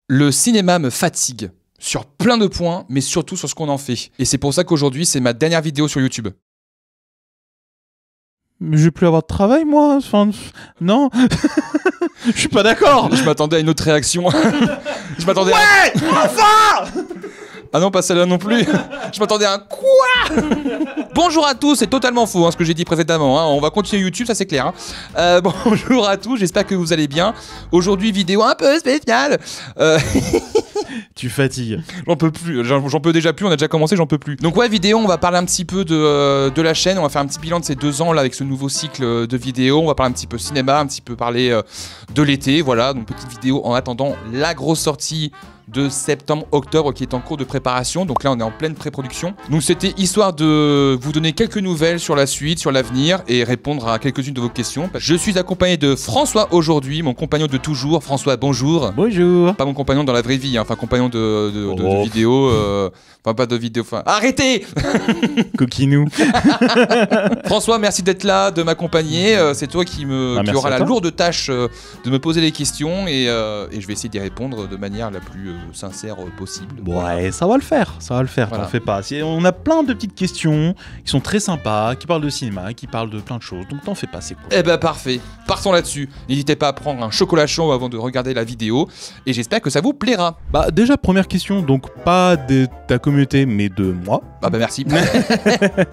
Le cinéma me fatigue sur plein de points, mais surtout sur ce qu'on en fait. Et c'est pour ça qu'aujourd'hui, c'est ma dernière vidéo sur YouTube. Mais je vais plus avoir de travail, moi. Enfin, non. Je suis pas d'accord. Je m'attendais à une autre réaction. Je m'attendais Enfin. Ah non, pas celle-là non plus. Je m'attendais à un quoi. Bonjour à tous, c'est totalement faux ce que j'ai dit précédemment. On va continuer YouTube, ça c'est clair. Bonjour à tous, j'espère que vous allez bien. Aujourd'hui, vidéo un peu spéciale. Tu fatigues. J'en peux plus, j'en peux déjà plus, on a déjà commencé, j'en peux plus. Donc ouais, vidéo, on va parler un petit peu de la chaîne, on va faire un petit bilan de ces 2 ans là avec ce nouveau cycle de vidéos, on va parler un petit peu cinéma, un petit peu parler de l'été, voilà, donc petite vidéo en attendant la grosse sortie de septembre-octobre qui est en cours de préparation, donc là on est en pleine pré-production. Donc c'était histoire de vous donner quelques nouvelles sur la suite, sur l'avenir et répondre à quelques-unes de vos questions. Je suis accompagné de François aujourd'hui, mon compagnon de toujours. François, bonjour. Bonjour. Pas mon compagnon dans la vraie vie, enfin compagnon de vidéo, enfin pas de vidéo, enfin arrêtez. Coquinou. François, merci d'être là, de m'accompagner, c'est toi qui aura la lourde tâche de me poser les questions et je vais essayer d'y répondre de manière la plus sincère possible. Ouais, ça va le faire, voilà. T'en fais pas. On a plein de petites questions qui sont très sympas, qui parlent de cinéma, qui parlent de plein de choses, donc t'en fais pas, c'est cool. Eh ben parfait, partons là-dessus. N'hésitez pas à prendre un chocolat chaud avant de regarder la vidéo et j'espère que ça vous plaira. Bah déjà, première question, donc pas de ta communauté mais de moi. Ah bah merci.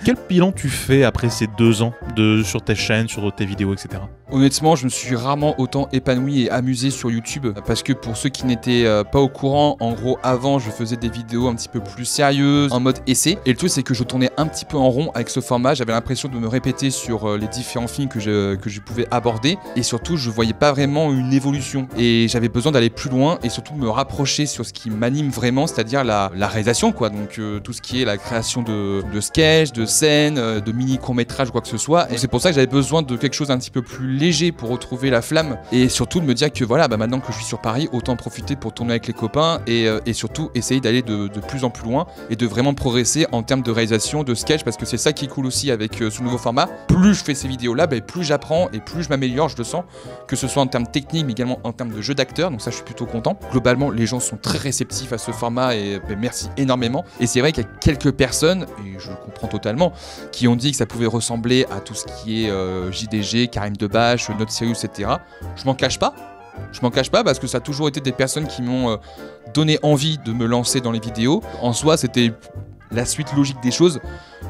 Quel bilan tu fais après ces 2 ans sur tes chaînes, sur tes vidéos, etc. Honnêtement, je me suis rarement autant épanoui et amusé sur YouTube parce que pour ceux qui n'étaient pas au courant, en gros avant je faisais des vidéos un petit peu plus sérieuses, en mode essai, et le truc c'est que je tournais un petit peu en rond avec ce format, j'avais l'impression de me répéter sur les différents films que je pouvais aborder, et surtout je voyais pas vraiment une évolution, et j'avais besoin d'aller plus loin et surtout me rapprocher sur ce qui m'anime vraiment, c'est-à-dire la réalisation quoi, donc tout ce qui est la création de sketchs, de scènes, de mini courts-métrages ou quoi que ce soit, et c'est pour ça que j'avais besoin de quelque chose un petit peu plus léger pour retrouver la flamme, et surtout de me dire que voilà, maintenant que je suis sur Paris, autant profiter pour tourner avec les copains et surtout essayer d'aller de plus en plus loin et de vraiment progresser en termes de réalisation, de sketch, parce que c'est ça qui est cool aussi avec ce nouveau format. Plus je fais ces vidéos là, plus j'apprends et plus je m'améliore, je le sens, que ce soit en termes techniques mais également en termes de jeu d'acteur, donc ça je suis plutôt content. Globalement les gens sont très réceptifs à ce format et merci énormément, et c'est vrai qu'il y a quelques personnes, et je le comprends totalement, qui ont dit que ça pouvait ressembler à tout ce qui est JDG, Karim Debache, Not Serious, etc. Je m'en cache pas. Je m'en cache pas parce que ça a toujours été des personnes qui m'ont donné envie de me lancer dans les vidéos. En soi, c'était la suite logique des choses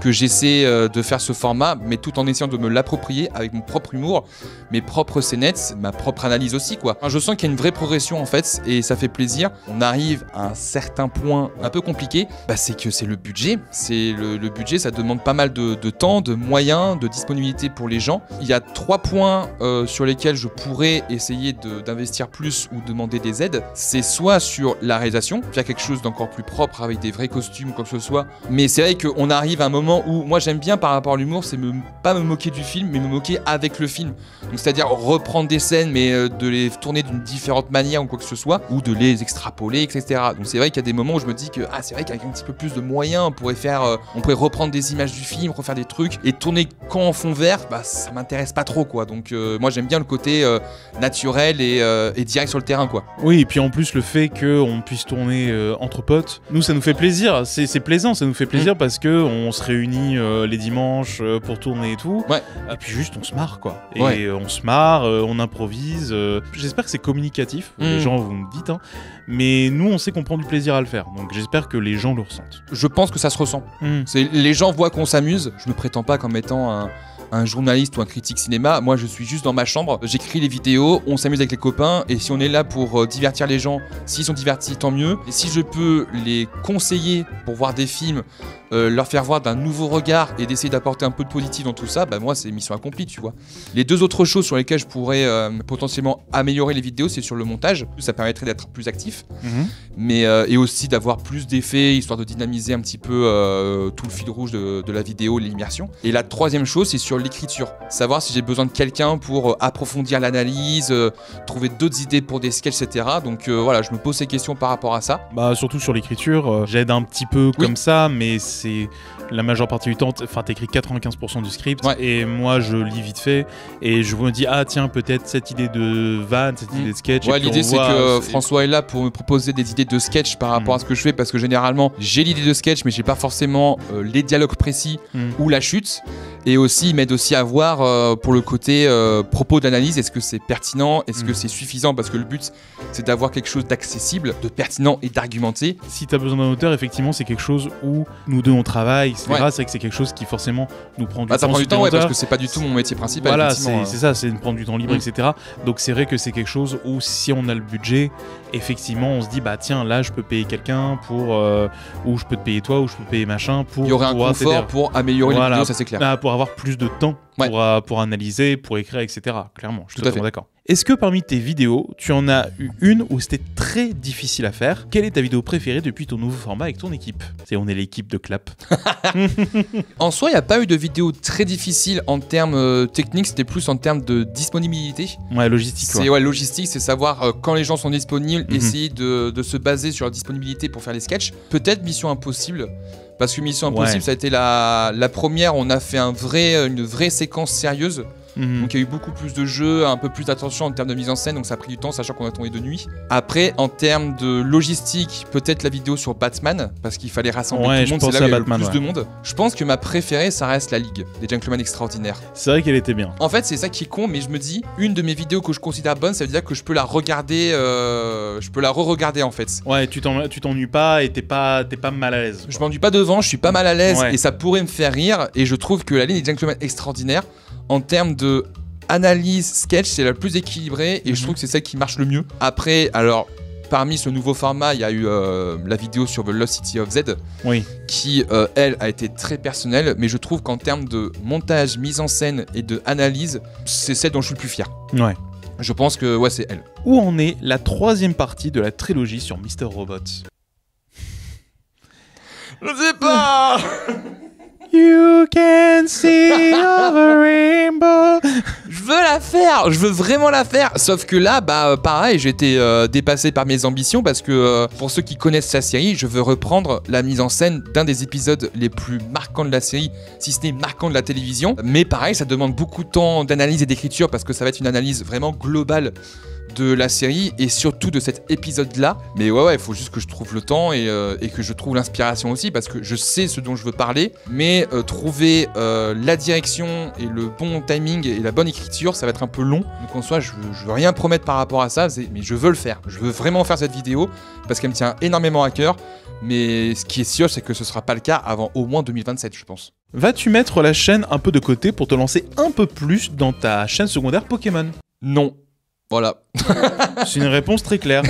que j'essaie de faire ce format, mais tout en essayant de me l'approprier avec mon propre humour, mes propres scénettes, ma propre analyse aussi quoi. Enfin, je sens qu'il y a une vraie progression en fait, et ça fait plaisir. On arrive à un certain point un peu compliqué, c'est que c'est le budget. C'est le budget, ça demande pas mal de temps, de moyens, de disponibilité pour les gens. Il y a 3 points sur lesquels je pourrais essayer d'investir plus ou demander des aides. C'est soit sur la réalisation, faire quelque chose d'encore plus propre avec des vrais costumes ou quoi que ce soit. Mais c'est vrai qu'on arrive à un moment où moi j'aime bien par rapport à l'humour, c'est pas me moquer du film, mais me moquer avec le film. Donc c'est-à-dire reprendre des scènes, mais de les tourner d'une différente manière ou quoi que ce soit, ou de les extrapoler, etc. Donc c'est vrai qu'il y a des moments où je me dis que c'est vrai qu'avec un petit peu plus de moyens, on pourrait reprendre des images du film, refaire des trucs, et tourner quand en fond vert, ça m'intéresse pas trop quoi. Donc moi j'aime bien le côté naturel et direct sur le terrain quoi. Oui, et puis en plus le fait qu'on puisse tourner entre potes, nous ça nous fait plaisir, c'est plaisant, ça nous fait plaisir parce que on se réunit les dimanches pour tourner et tout, et puis juste on se marre quoi, et on se marre, on improvise, j'espère que c'est communicatif, les gens vous me dites, mais nous on sait qu'on prend du plaisir à le faire, donc j'espère que les gens le ressentent. Je pense que ça se ressent, les gens voient qu'on s'amuse, je me prétends pas comme étant un journaliste ou un critique cinéma, moi je suis juste dans ma chambre, j'écris les vidéos, on s'amuse avec les copains, et si on est là pour divertir les gens, s'ils sont divertis tant mieux, et si je peux les conseiller pour voir des films, leur faire voir d'un nouveau regard et d'essayer d'apporter un peu de positif dans tout ça, moi c'est mission accomplie tu vois. Les 2 autres choses sur lesquelles je pourrais potentiellement améliorer les vidéos, c'est sur le montage, ça permettrait d'être plus actif, mais et aussi d'avoir plus d'effets, histoire de dynamiser un petit peu tout le fil rouge de la vidéo, l'immersion. Et la 3e chose, c'est sur l'écriture. Savoir si j'ai besoin de quelqu'un pour approfondir l'analyse, trouver d'autres idées pour des sketchs, etc. Donc voilà, je me pose ces questions par rapport à ça. Bah surtout sur l'écriture, j'aide un petit peu comme ça, mais c'est la majeure partie du temps, enfin t'écris 95% du script, et moi je lis vite fait, et je me dis ah tiens peut-être cette idée de van, cette idée de sketch. Ouais, l'idée c'est que François est là pour me proposer des idées de sketch par rapport à ce que je fais, parce que généralement j'ai l'idée de sketch mais j'ai pas forcément les dialogues précis ou la chute, et aussi il m'aide aussi à voir pour le côté propos d'analyse, est-ce que c'est pertinent, est-ce que c'est suffisant, parce que le but c'est d'avoir quelque chose d'accessible, de pertinent et d'argumenté. Si t'as besoin d'un auteur, effectivement c'est quelque chose où nous deux on travaille, etc. C'est vrai que c'est quelque chose qui forcément nous prend du temps. Ça prend du temps, parce que c'est pas du tout mon métier principal. Voilà, c'est ça, c'est de prendre du temps libre, etc. Donc c'est vrai que c'est quelque chose où si on a le budget, effectivement on se dit bah tiens là je peux payer quelqu'un pour ou je peux te payer toi ou je peux payer machin pour. Il y aurait un confort pour améliorer les vidéos, ça c'est clair. Pour avoir plus de temps pour analyser, pour écrire, etc. Clairement, je suis totalement d'accord. Est-ce que parmi tes vidéos, tu en as eu une où c'était très difficile à faire? Quelle est ta vidéo préférée depuis ton nouveau format avec ton équipe? On est l'équipe de Clap. En soi, il n'y a pas eu de vidéo très difficile en termes techniques, c'était plus en termes de disponibilité. Ouais, logistique. Logistique, c'est savoir quand les gens sont disponibles, essayer de se baser sur leur disponibilité pour faire les sketchs. Peut-être Mission Impossible. Parce que Mission Impossible, ça a été la première, on a fait une vraie séquence sérieuse. Donc il y a eu beaucoup plus de jeux, un peu plus d'attention en termes de mise en scène, donc ça a pris du temps, sachant qu'on a tourné de nuit. Après, en termes de logistique, peut-être la vidéo sur Batman, parce qu'il fallait rassembler tout le monde, c'est là où il y a le plus de monde. Je pense que ma préférée, ça reste la Ligue des Gentlemen Extraordinaires. C'est vrai qu'elle était bien. En fait, c'est ça qui est con, mais je me dis, une de mes vidéos que je considère bonne, ça veut dire que je peux la regarder, je peux la re-regarder en fait. Ouais, tu t'ennuies pas et t'es pas mal à l'aise. Je m'ennuie pas devant, je suis pas mal à l'aise et ça pourrait me faire rire, et je trouve que la Ligue des Gentlemen Extraordinaires, en termes de analyse sketch, c'est la plus équilibrée et je trouve que c'est celle qui marche le mieux. Après, alors parmi ce nouveau format, il y a eu la vidéo sur The Lost City of Z qui, elle, a été très personnelle, mais je trouve qu'en termes de montage, mise en scène et de analyse, c'est celle dont je suis le plus fier. Ouais. Je pense que c'est elle. Où en est la troisième partie de la trilogie sur Mr. Robot? Je sais pas. You can see over rainbow. Je veux la faire, je veux vraiment la faire. Sauf que là, pareil, j'ai été dépassé par mes ambitions parce que pour ceux qui connaissent la série, je veux reprendre la mise en scène d'un des épisodes les plus marquants de la série, si ce n'est marquant de la télévision. Mais pareil, ça demande beaucoup de temps d'analyse et d'écriture parce que ça va être une analyse vraiment globale de la série et surtout de cet épisode-là. Mais il faut juste que je trouve le temps et que je trouve l'inspiration aussi parce que je sais ce dont je veux parler, mais trouver la direction et le bon timing et la bonne écriture, ça va être un peu long. Donc en soi, je veux rien promettre par rapport à ça, mais je veux le faire. Je veux vraiment faire cette vidéo parce qu'elle me tient énormément à cœur. Mais ce qui est sûr, c'est que ce sera pas le cas avant au moins 2027, je pense. Vas-tu mettre la chaîne un peu de côté pour te lancer un peu plus dans ta chaîne secondaire Pokémon? Non. Voilà. C'est une réponse très claire.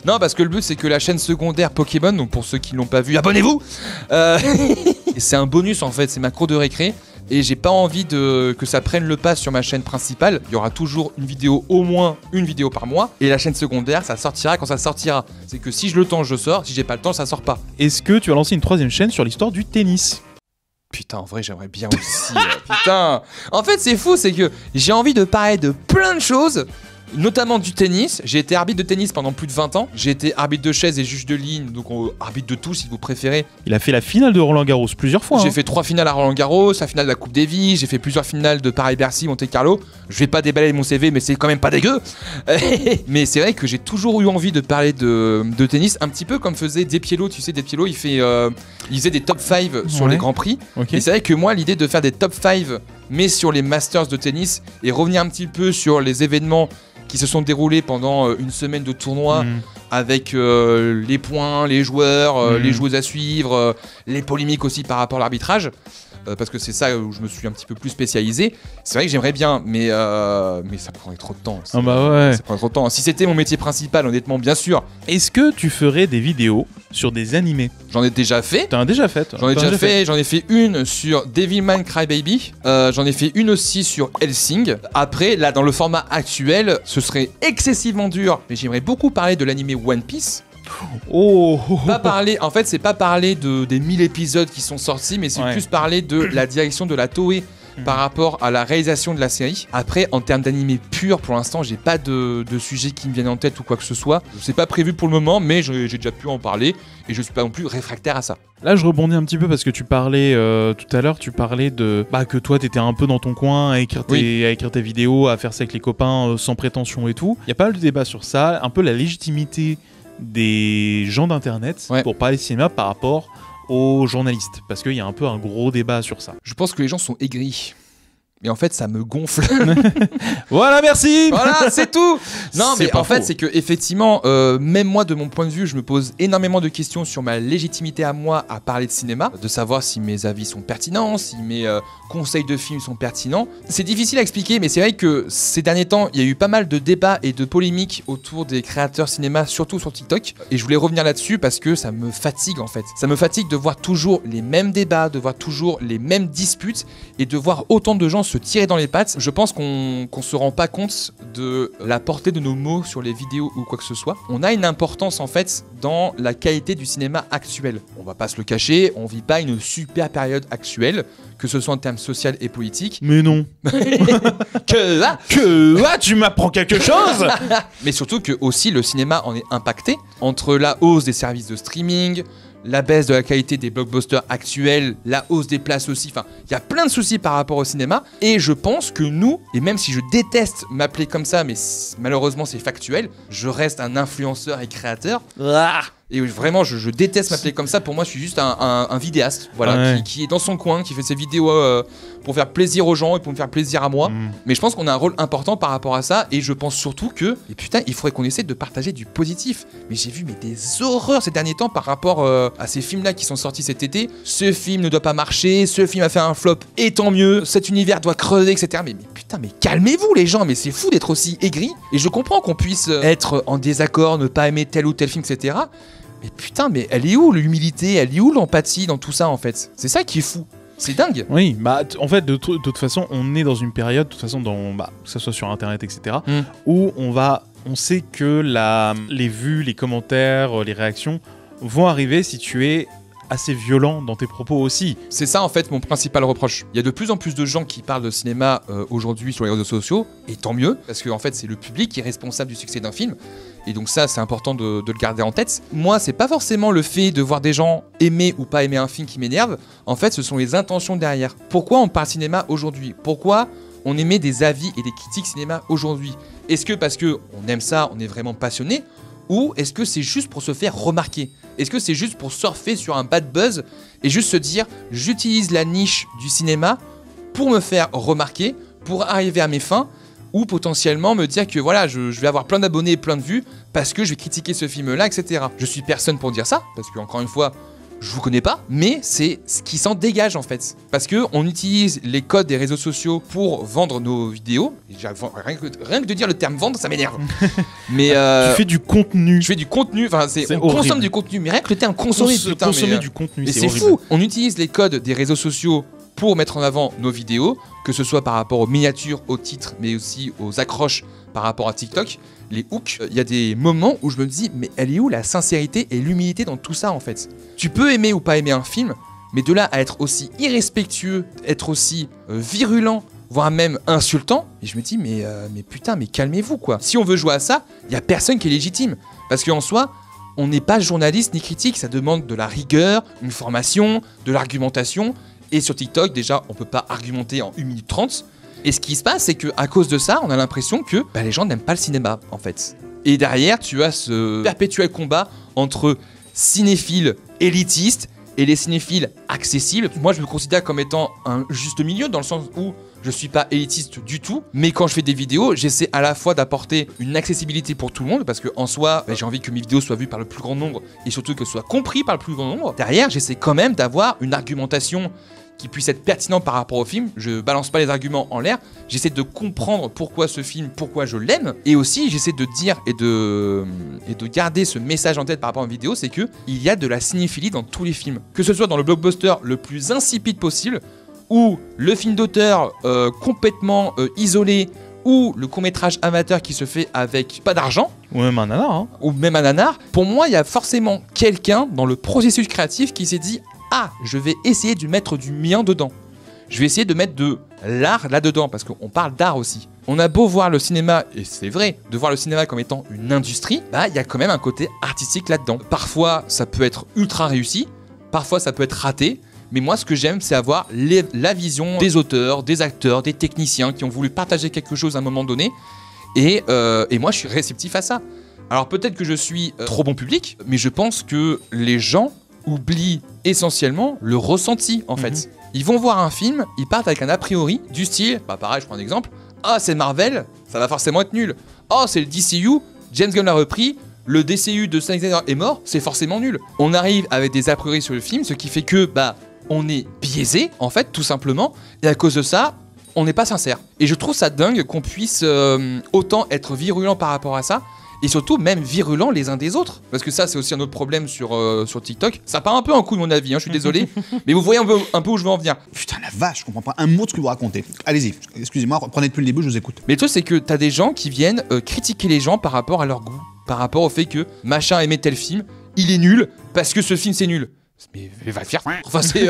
Non, parce que le but c'est que la chaîne secondaire Pokémon, donc pour ceux qui l'ont pas vu, abonnez-vous. C'est un bonus en fait, c'est ma cour de récré. Et j'ai pas envie que ça prenne le pas sur ma chaîne principale. Il y aura toujours une vidéo, au moins une vidéo par mois. Et la chaîne secondaire, ça sortira quand ça sortira. C'est que si j'ai le temps, je sors. Si j'ai pas le temps, ça sort pas. Est-ce que tu vas lancer une troisième chaîne sur l'histoire du tennis? Putain, en vrai, j'aimerais bien aussi. Putain. En fait, c'est fou, c'est que j'ai envie de parler de plein de choses, notamment du tennis. J'ai été arbitre de tennis pendant plus de 20 ans. J'ai été arbitre de chaise et juge de ligne, donc arbitre de tout si vous préférez. Il a fait la finale de Roland-Garros plusieurs fois. J'ai fait 3 finales à Roland-Garros, la finale de la Coupe Davis, j'ai fait plusieurs finales de Paris-Bercy, Monte-Carlo. Je vais pas déballer mon CV, mais c'est quand même pas dégueu. Mais c'est vrai que j'ai toujours eu envie de parler de tennis, un petit peu comme faisait Despiello. Tu sais, Despiello, il faisait des top 5 sur les Grands Prix. Okay. Et c'est vrai que moi, l'idée de faire des top 5, mais sur les Masters de tennis, et revenir un petit peu sur les événements qui se sont déroulés pendant une semaine de tournoi avec les points, les joueurs, les joueuses à suivre, les polémiques aussi par rapport à l'arbitrage. Parce que c'est ça où je me suis un petit peu plus spécialisé. C'est vrai que j'aimerais bien, mais ça prendrait trop de temps. Ah bah ouais. Ça prendrait trop de temps. Si c'était mon métier principal, honnêtement, bien sûr. Est-ce que tu ferais des vidéos sur des animés? J'en ai déjà fait. T'en as déjà fait? J'en ai fait une sur Devilman Crybaby. J'en ai fait une aussi sur Hellsing. Après, là, dans le format actuel, ce serait excessivement dur. Mais j'aimerais beaucoup parler de l'animé One Piece. Pas parler, en fait, c'est pas parler des 1000 épisodes qui sont sortis, mais c'est plus parler de la direction de la Toei par rapport à la réalisation de la série. Après, en termes d'animé pur, pour l'instant, j'ai pas de sujet qui me viennent en tête ou quoi que ce soit. C'est pas prévu pour le moment, mais j'ai déjà pu en parler et je suis pas non plus réfractaire à ça. Là, je rebondis un petit peu parce que tu parlais tout à l'heure, tu parlais de que toi, t'étais un peu dans ton coin à écrire tes vidéos, à faire ça avec les copains sans prétention et tout. Il y a pas mal de débats sur ça, un peu la légitimité des gens d'internet pour parler de cinéma par rapport aux journalistes, parce qu'il y a un peu un gros débat sur ça. Je pense que les gens sont aigris. Et en fait, ça me gonfle. Voilà, merci. Voilà, c'est tout. Non, mais en fait, c'est que effectivement, même moi, de mon point de vue, je me pose énormément de questions sur ma légitimité à moi à parler de cinéma, de savoir si mes avis sont pertinents, si mes conseils de films sont pertinents. C'est difficile à expliquer, mais c'est vrai que ces derniers temps, il y a eu pas mal de débats et de polémiques autour des créateurs cinéma, surtout sur TikTok. Et je voulais revenir là-dessus parce que ça me fatigue en fait. Ça me fatigue de voir toujours les mêmes débats, de voir toujours les mêmes disputes et de voir autant de gens se tirer dans les pattes. Je pense qu'on se rend pas compte de la portée de nos mots sur les vidéos ou quoi que ce soit. On a une importance en fait dans la qualité du cinéma actuel. On va pas se le cacher, on vit pas une super période actuelle, que ce soit en termes social et politique. Mais non. Que là, tu m'apprends quelque chose. Mais surtout que aussi le cinéma en est impacté entre la hausse des services de streaming, la baisse de la qualité des blockbusters actuels, la hausse des places aussi, enfin, il y a plein de soucis par rapport au cinéma, et je pense que nous, et même si je déteste m'appeler comme ça, mais malheureusement c'est factuel, je reste un influenceur et créateur. Et vraiment, je déteste m'appeler comme ça. Pour moi, je suis juste un vidéaste, voilà, qui est dans son coin, qui fait ses vidéos pour faire plaisir aux gens et pour me faire plaisir à moi. Mais je pense qu'on a un rôle important par rapport à ça. Et je pense surtout que, et putain, il faudrait qu'on essaie de partager du positif. Mais j'ai vu des horreurs ces derniers temps par rapport à ces films-là qui sont sortis cet été. Ce film ne doit pas marcher, ce film a fait un flop, et tant mieux. Cet univers doit creuser, etc. Mais putain, mais calmez-vous les gens. Mais c'est fou d'être aussi aigri. Et je comprends qu'on puisse être en désaccord, ne pas aimer tel ou tel film, etc. Mais putain, mais elle est où l'humilité, elle est où l'empathie dans tout ça en fait? C'est ça qui est fou. C'est dingue. Oui, en fait, de toute façon, on est dans une période, de toute façon, que ce soit sur Internet, etc., où on sait que les vues, les commentaires, les réactions vont arriver si tu es assez violent dans tes propos aussi. C'est ça en fait mon principal reproche. Il y a de plus en plus de gens qui parlent de cinéma aujourd'hui sur les réseaux sociaux, et tant mieux, parce que en fait c'est le public qui est responsable du succès d'un film, et donc ça c'est important de le garder en tête. Moi c'est pas forcément le fait de voir des gens aimer ou pas aimer un film qui m'énerve, en fait ce sont les intentions derrière. Pourquoi on parle cinéma aujourd'hui? Pourquoi on émet des avis et des critiques cinéma aujourd'hui? Est-ce que parce que on aime ça, on est vraiment passionné? Ou est-ce que c'est juste pour se faire remarquer? Est-ce que c'est juste pour surfer sur un bad buzz et juste se dire j'utilise la niche du cinéma pour me faire remarquer, pour arriver à mes fins, ou potentiellement me dire que voilà, je vais avoir plein d'abonnés et plein de vues parce que je vais critiquer ce film-là, etc. Je suis personne pour dire ça, parce que encore une fois, je vous connais pas, mais c'est ce qui s'en dégage en fait. Parce que on utilise les codes des réseaux sociaux pour vendre nos vidéos. Rien que de dire le terme vendre, ça m'énerve. Mais tu fais du contenu. Je fais du contenu, enfin on consomme du contenu, mais rien que le terme consommer, putain, consommer du contenu, c'est fou. On utilise les codes des réseaux sociaux pour mettre en avant nos vidéos, que ce soit par rapport aux miniatures, aux titres, mais aussi aux accroches par rapport à TikTok, les hooks. Il y a des moments où je me dis, mais elle est où la sincérité et l'humilité dans tout ça en fait? Tu peux aimer ou pas aimer un film, mais de là à être aussi irrespectueux, être aussi virulent, voire même insultant, et je me dis, mais putain, mais calmez-vous quoi. Si on veut jouer à ça, il y a personne qui est légitime. Parce qu'en soi, on n'est pas journaliste ni critique, ça demande de la rigueur, une formation, de l'argumentation. Et sur TikTok, déjà, on peut pas argumenter en 1 minute 30. Et ce qui se passe, c'est qu'à cause de ça, on a l'impression que les gens n'aiment pas le cinéma, en fait. Et derrière, tu as ce perpétuel combat entre cinéphiles élitistes et les cinéphiles accessibles. Moi, je me considère comme étant un juste milieu, dans le sens où je suis pas élitiste du tout, mais quand je fais des vidéos, j'essaie à la fois d'apporter une accessibilité pour tout le monde, parce que en soi, j'ai envie que mes vidéos soient vues par le plus grand nombre, et surtout qu'elles soient comprises par le plus grand nombre. Derrière, j'essaie quand même d'avoir une argumentation qui puisse être pertinent par rapport au film. Je balance pas les arguments en l'air, j'essaie de comprendre pourquoi ce film, pourquoi je l'aime, et aussi j'essaie de dire et de garder ce message en tête par rapport à une vidéo, c'est que il y a de la cinéphilie dans tous les films, que ce soit dans le blockbuster le plus insipide possible, ou le film d'auteur complètement isolé, ou le court-métrage amateur qui se fait avec pas d'argent, ou même un nanar, hein. Ou même un nanar. Pour moi, il y a forcément quelqu'un dans le processus créatif qui s'est dit « Ah, je vais essayer de mettre du mien dedans. je vais essayer de mettre de l'art là-dedans, parce qu'on parle d'art aussi. On a beau voir le cinéma, et c'est vrai, de voir le cinéma comme étant une industrie, bah il y a quand même un côté artistique là-dedans. Parfois, ça peut être ultra réussi, parfois ça peut être raté, mais moi ce que j'aime, c'est avoir la vision des auteurs, des acteurs, des techniciens qui ont voulu partager quelque chose à un moment donné, et moi je suis réceptif à ça. Alors peut-être que je suis trop bon public, mais je pense que les gens oublient essentiellement le ressenti en fait. Ils vont voir un film, ils partent avec un a priori du style, bah pareil, je prends un exemple, ah c'est Marvel, ça va forcément être nul. Oh c'est le DCU, James Gunn l'a repris, le DCU de Zack Snyder est mort, c'est forcément nul. On arrive avec des a priori sur le film, ce qui fait que bah on est biaisé en fait tout simplement, et à cause de ça, on n'est pas sincère. Et je trouve ça dingue qu'on puisse autant être virulent par rapport à ça. Et surtout même virulents les uns des autres. Parce que ça c'est aussi un autre problème sur TikTok. Ça part un peu en couille mon avis, hein, je suis désolé. Mais vous voyez un peu où je veux en venir. Putain la vache, je comprends pas un mot de ce que vous racontez. Allez-y, excusez-moi, reprenez depuis le début, je vous écoute. Mais le truc c'est que t'as des gens qui viennent critiquer les gens par rapport à leur goût. Par rapport au fait que machin aimait tel film, il est nul parce que ce film c'est nul. Mais va le faire. Enfin, c'est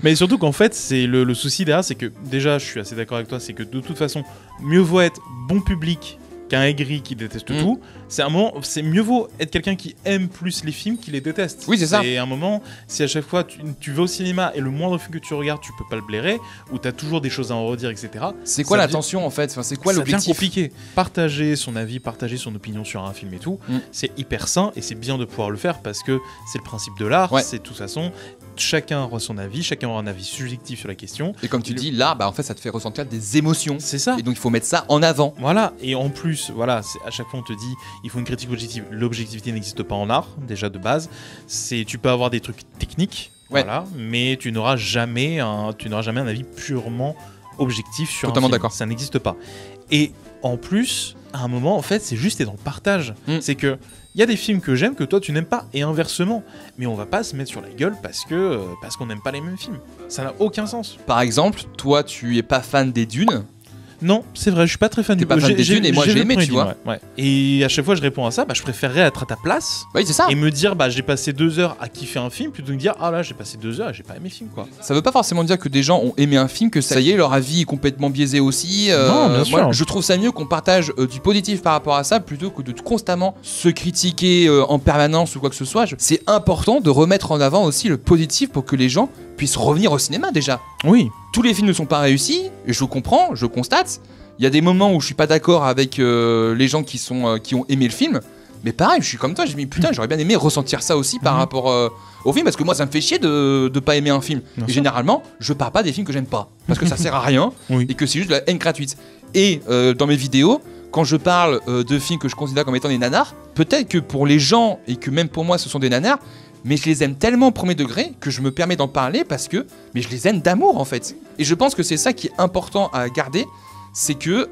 Mais surtout qu'en fait, c'est le souci derrière, c'est que déjà, je suis assez d'accord avec toi, c'est que de toute façon, mieux vaut être bon public qu'un aigri qui déteste tout. C'est un moment, c'est mieux vaut être quelqu'un qui aime plus les films qu'il les déteste. Oui, c'est ça. Et à un moment, si à chaque fois tu vas au cinéma et le moindre film que tu regardes, tu peux pas le blairer, ou t'as toujours des choses à en redire, etc. C'est quoi l'intention en fait, enfin, c'est quoi l'objectif? C'est compliqué. Partager son avis, partager son opinion sur un film et tout, c'est hyper sain et c'est bien de pouvoir le faire parce que c'est le principe de l'art. C'est de toute façon, chacun aura son avis, chacun aura un avis subjectif sur la question. Et comme tu dis, l'art, bah en fait, ça te fait ressentir des émotions. C'est ça. Et donc il faut mettre ça en avant. Voilà. Et en plus, voilà, à chaque fois on te dit, il faut une critique objective. L'objectivité n'existe pas en art, déjà de base. Tu peux avoir des trucs techniques, voilà, mais tu n'auras jamais un avis purement objectif sur un film. Totalement d'accord. Ça n'existe pas. Et en plus, à un moment, en fait, c'est juste être dans le partage. C'est que il y a des films que j'aime que toi tu n'aimes pas et inversement. Mais on va pas se mettre sur la gueule parce qu'on n'aime pas les mêmes films. Ça n'a aucun sens. Par exemple, toi tu es pas fan des Dunes. Non, c'est vrai, je suis pas très fan du film. T'es pas fan des Dunes et moi j'ai aimé, tu vois. Ouais. Et à chaque fois je réponds à ça, bah je préférerais être à ta place. Oui, c'est ça. Et me dire, bah j'ai passé 2 heures à kiffer un film plutôt que de dire, ah là j'ai passé 2 heures et j'ai pas aimé le film, quoi. Ça veut pas forcément dire que des gens ont aimé un film, que ça y est, leur avis est complètement biaisé aussi. Non, bien sûr. Moi, je trouve ça mieux qu'on partage du positif par rapport à ça plutôt que de constamment se critiquer en permanence ou quoi que ce soit. C'est important de remettre en avant aussi le positif pour que les gens puissent revenir au cinéma déjà. Oui. Tous les films ne sont pas réussis, et je comprends, je constate. Il y a des moments où je suis pas d'accord avec les gens qui ont aimé le film, mais pareil, je suis comme toi, je me dis putain, j'aurais bien aimé ressentir ça aussi par rapport au film, parce que moi ça me fait chier de pas aimer un film. Et généralement, je parle pas des films que j'aime pas, parce que ça sert à rien, et que c'est juste de la haine gratuite. Et dans mes vidéos, quand je parle de films que je considère comme étant des nanars, peut-être que pour les gens, et que même pour moi ce sont des nanars, mais je les aime tellement au premier degré que je me permets d'en parler parce que je les aime d'amour en fait. Et je pense que c'est ça qui est important à garder, c'est que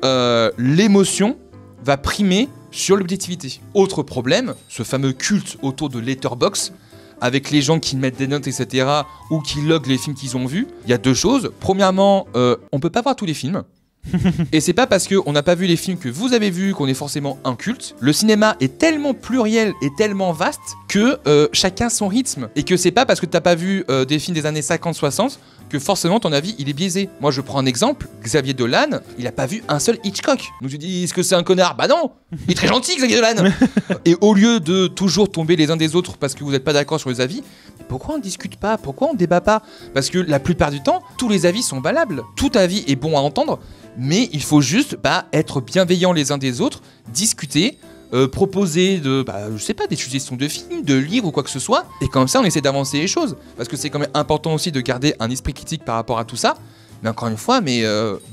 l'émotion va primer sur l'objectivité. Autre problème, ce fameux culte autour de Letterboxd, avec les gens qui mettent des notes, etc., ou qui loguent les films qu'ils ont vus. Il y a 2 choses. Premièrement, on peut pas voir tous les films. Et c'est pas parce qu'on n'a pas vu les films que vous avez vus qu'on est forcément un culte. Le cinéma est tellement pluriel et tellement vaste que chacun son rythme. Et que c'est pas parce que t'as pas vu des films des années 50-60 que forcément ton avis il est biaisé. Moi je prends un exemple, Xavier Dolan, il a pas vu un seul Hitchcock. Nous tu dis est-ce que c'est un connard? Bah non, il est très gentil Xavier Dolan. Et au lieu de toujours tomber les uns des autres parce que vous n'êtes pas d'accord sur les avis, pourquoi on discute pas? Pourquoi on débat pas? Parce que la plupart du temps, tous les avis sont valables. Tout avis est bon à entendre, mais il faut juste être bienveillants les uns des autres, discuter, proposer je sais pas, des suggestions de films, de livres ou quoi que ce soit, et comme ça on essaie d'avancer les choses, parce que c'est quand même important aussi de garder un esprit critique par rapport à tout ça, mais encore une fois,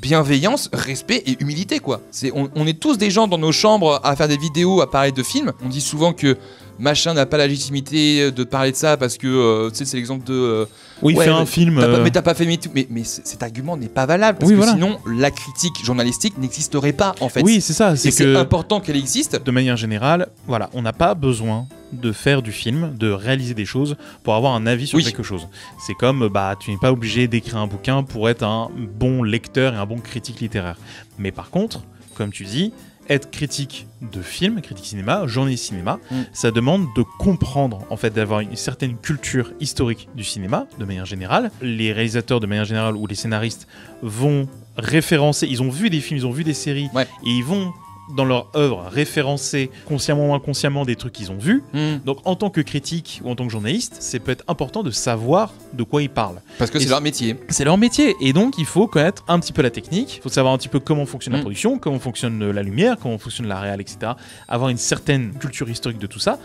bienveillance, respect et humilité quoi. On est tous des gens dans nos chambres à faire des vidéos, à parler de films, on dit souvent que machin n'a pas la légitimité de parler de ça parce que c'est l'exemple de il fait un film mais t'as pas fait mais cet argument n'est pas valable parce que sinon la critique journalistique n'existerait pas en fait. Oui, c'est ça, c'est important qu'elle existe. De manière générale, voilà, on n'a pas besoin de faire du film, de réaliser des choses pour avoir un avis sur quelque chose. C'est comme tu n'es pas obligé d'écrire un bouquin pour être un bon lecteur et un bon critique littéraire. Mais par contre, comme tu dis, être critique de film, critique cinéma, journaliste cinéma, ça demande de comprendre, en fait, d'avoir une certaine culture historique du cinéma, de manière générale. Les réalisateurs, de manière générale, ou les scénaristes vont référencer, ils ont vu des films, ils ont vu des séries, et ils vont dans leur œuvre référencer consciemment ou inconsciemment des trucs qu'ils ont vus. Donc en tant que critique ou en tant que journaliste, c'est peut-être important de savoir de quoi ils parlent. Parce que c'est leur métier. C'est leur métier. Et donc il faut connaître un petit peu la technique, il faut savoir un petit peu comment fonctionne la production, comment fonctionne la lumière, comment fonctionne la réal, etc. Avoir une certaine culture historique de tout ça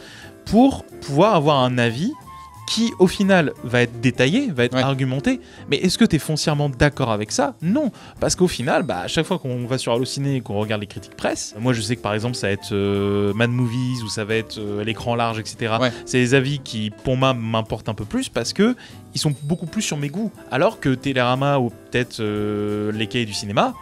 pour pouvoir avoir un avis qui au final va être détaillé, va être argumenté. Mais est-ce que tu es foncièrement d'accord avec ça? Non, parce qu'au final, à chaque fois qu'on va sur Allociné et qu'on regarde les critiques presse, moi je sais que par exemple ça va être Mad Movies ou ça va être l'écran large, etc. C'est des avis qui pour moi m'importent un peu plus parce que ils sont beaucoup plus sur mes goûts. Alors que Télérama ou peut-être les cahiers du cinéma,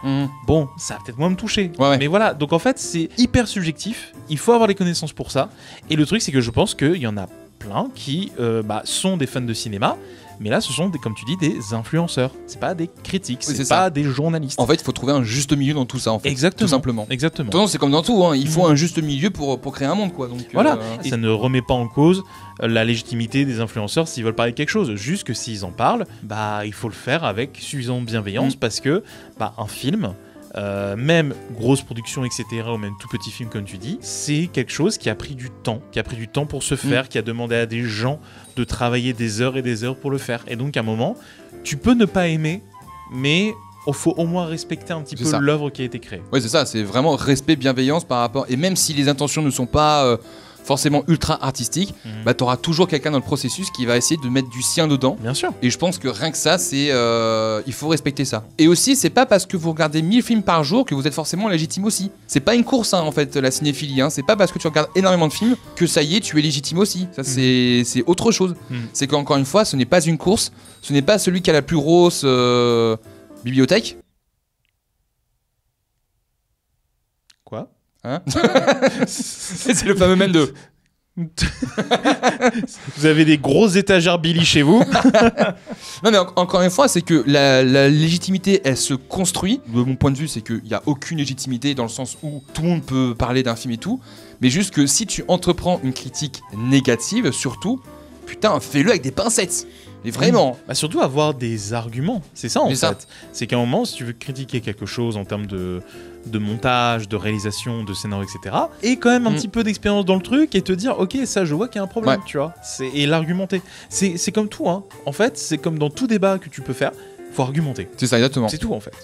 bon, ça va peut-être moins me toucher. Mais voilà, donc en fait c'est hyper subjectif, il faut avoir les connaissances pour ça. Et le truc c'est que je pense qu'il y en a plein qui sont des fans de cinéma, mais là ce sont comme tu dis des influenceurs, c'est pas des critiques, c'est pas des journalistes. En fait il faut trouver un juste milieu dans tout ça en fait. Exactement. Tout simplement. Exactement. Toute façon, c'est comme dans tout, hein. Il faut un juste milieu pour créer un monde quoi. Donc, voilà, ça ne remet pas en cause la légitimité des influenceurs s'ils veulent parler de quelque chose, juste que s'ils en parlent, il faut le faire avec suffisamment de bienveillance parce que un film, même grosse production, etc., ou même tout petit film comme tu dis, c'est quelque chose qui a pris du temps pour se faire, qui a demandé à des gens de travailler des heures et des heures pour le faire. Et donc à un moment, tu peux ne pas aimer, mais il faut au moins respecter un petit peu l'œuvre qui a été créée. Oui, c'est ça, c'est vraiment respect, bienveillance par rapport... Et même si les intentions ne sont pas... forcément ultra artistique, t'auras toujours quelqu'un dans le processus qui va essayer de mettre du sien dedans. Bien sûr. Et je pense que rien que ça, c'est il faut respecter ça. Et aussi, c'est pas parce que vous regardez 1000 films par jour que vous êtes forcément légitime aussi. C'est pas une course, en fait, la cinéphilie. C'est pas parce que tu regardes énormément de films que ça y est, tu es légitime aussi. Ça, c'est autre chose. C'est qu'encore une fois, ce n'est pas une course. Ce n'est pas celui qui a la plus grosse bibliothèque. Quoi ? Hein? C'est le fameux même de... Vous avez des grosses étagères Billy chez vous. Non mais encore une fois, c'est que la légitimité, elle se construit. De mon point de vue, c'est qu'il n'y a aucune légitimité dans le sens où tout le monde peut parler d'un film et tout. Mais juste que si tu entreprends une critique négative, surtout, putain, fais-le avec des pincettes. Mais vraiment. Surtout avoir des arguments. C'est ça en fait. C'est qu'à un moment, si tu veux critiquer quelque chose en termes de montage, de réalisation, de scénario, etc. Et quand même un petit peu d'expérience dans le truc et te dire, ok, ça je vois qu'il y a un problème, tu vois. Et l'argumenter. C'est comme tout, hein. En fait, c'est comme dans tout débat que tu peux faire, faut argumenter. C'est ça, exactement. C'est tout en fait.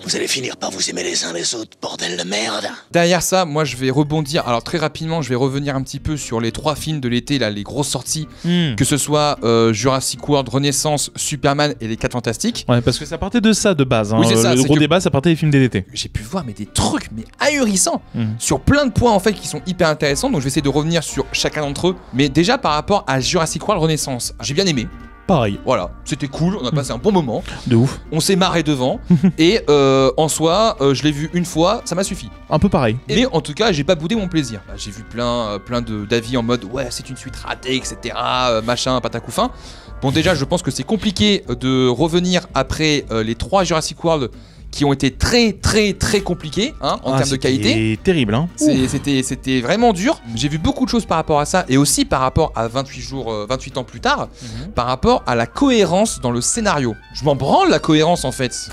Vous allez finir par vous aimer les uns les autres, bordel de merde. Derrière ça, moi je vais rebondir. Alors très rapidement, je vais revenir un petit peu sur les 3 films de l'été, là, les grosses sorties. Que ce soit Jurassic World, Renaissance, Superman et les 4 Fantastiques. Ouais, parce que ça partait de ça de base. Hein. Oui, c'est ça, le gros débat, ça partait des films d'été. J'ai pu voir des trucs ahurissants sur plein de points en fait qui sont hyper intéressants. Donc je vais essayer de revenir sur chacun d'entre eux. Mais déjà par rapport à Jurassic World Renaissance, j'ai bien aimé. Pareil. Voilà, c'était cool, on a passé un bon moment. De ouf. On s'est marré devant. Et en soi, je l'ai vu une fois, ça m'a suffi. Un peu pareil. Mais en tout cas, j'ai pas boudé mon plaisir. J'ai vu plein d'avis en mode ouais, c'est une suite ratée, etc. Machin, patacoufin. Bon, déjà, je pense que c'est compliqué de revenir après les 3 Jurassic World qui ont été très très très compliqués en termes de qualité. C'était terrible. Hein. C'était vraiment dur. J'ai vu beaucoup de choses par rapport à ça et aussi par rapport à 28 ans plus tard, par rapport à la cohérence dans le scénario. Je m'en branle la cohérence en fait.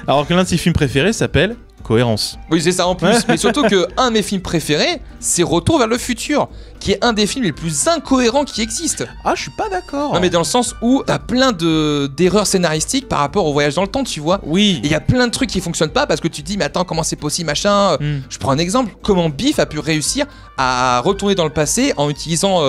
Alors que l'un de ses films préférés s'appelle Cohérence. Oui, c'est ça en plus. Mais surtout que un de mes films préférés, c'est Retour vers le futur, qui est un des films les plus incohérents qui existent. Ah, je suis pas d'accord. Non, mais dans le sens où t'as plein d'erreurs scénaristiques par rapport au voyage dans le temps, tu vois. Oui. Et il y a plein de trucs qui fonctionnent pas parce que tu te dis, mais attends, comment c'est possible, machin. Je prends un exemple. Comment Biff a pu réussir à retourner dans le passé en utilisant